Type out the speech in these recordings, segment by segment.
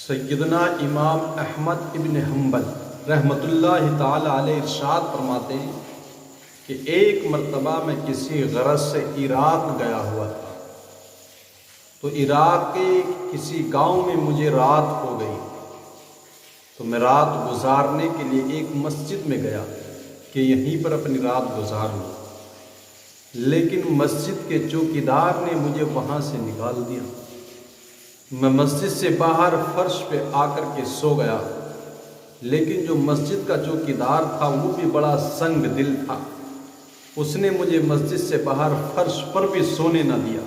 سیدنا امام احمد ابن حنبل رحمۃ اللہ تعالی علیہ ارشاد فرماتے ہیں کہ ایک مرتبہ میں کسی غرض سے عراق گیا ہوا تھا، تو عراق کے کسی گاؤں میں مجھے رات ہو گئی، تو میں رات گزارنے کے لیے ایک مسجد میں گیا کہ یہیں پر اپنی رات گزار لوں، لیکن مسجد کے چوکیدار نے مجھے وہاں سے نکال دیا۔ میں مسجد سے باہر فرش پہ آ کر کے سو گیا، لیکن جو مسجد کا چوکیدار تھا وہ بھی بڑا سنگ دل تھا، اس نے مجھے مسجد سے باہر فرش پر بھی سونے نہ دیا،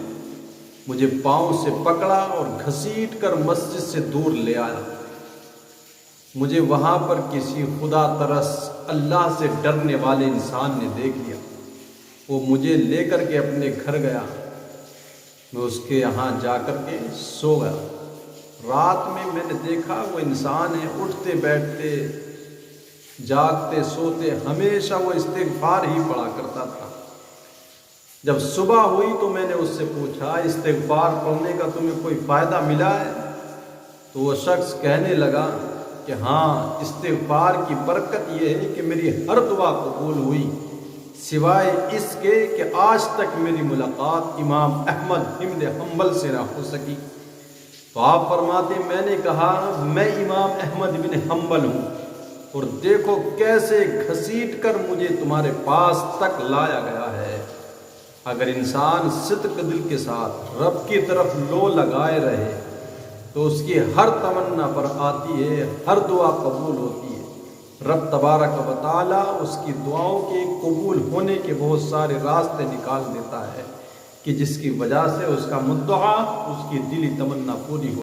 مجھے پاؤں سے پکڑا اور گھسیٹ کر مسجد سے دور لے آیا۔ مجھے وہاں پر کسی خدا ترس اللہ سے ڈرنے والے انسان نے دیکھ لیا، وہ مجھے لے کر کے اپنے گھر گیا، میں اس کے یہاں جا کر کے سو گیا۔ رات میں نے دیکھا وہ انسان ہے، اٹھتے بیٹھتے جاگتے سوتے ہمیشہ وہ استغفار ہی پڑھا کرتا تھا۔ جب صبح ہوئی تو میں نے اس سے پوچھا استغفار پڑھنے کا تمہیں کوئی فائدہ ملا ہے؟ تو وہ شخص کہنے لگا کہ ہاں، استغفار کی برکت یہ ہے کہ میری ہر دعا قبول ہوئی، سوائے اس کے کہ آج تک میری ملاقات امام احمد ابن حنبل سے نہ ہو سکی۔ تو آپ فرماتے میں نے کہا میں امام احمد ابن حنبل ہوں، اور دیکھو کیسے گھسیٹ کر مجھے تمہارے پاس تک لایا گیا ہے۔ اگر انسان صدق دل کے ساتھ رب کی طرف لو لگائے رہے تو اس کی ہر تمنا پر آتی ہے، ہر دعا قبول ہوتی ہے۔ رب تبارک و تعالی اس کی دعاؤں کے قبول ہونے کے بہت سارے راستے نکال دیتا ہے کہ جس کی وجہ سے اس کا مدعا، اس کی دلی تمنا پوری ہو۔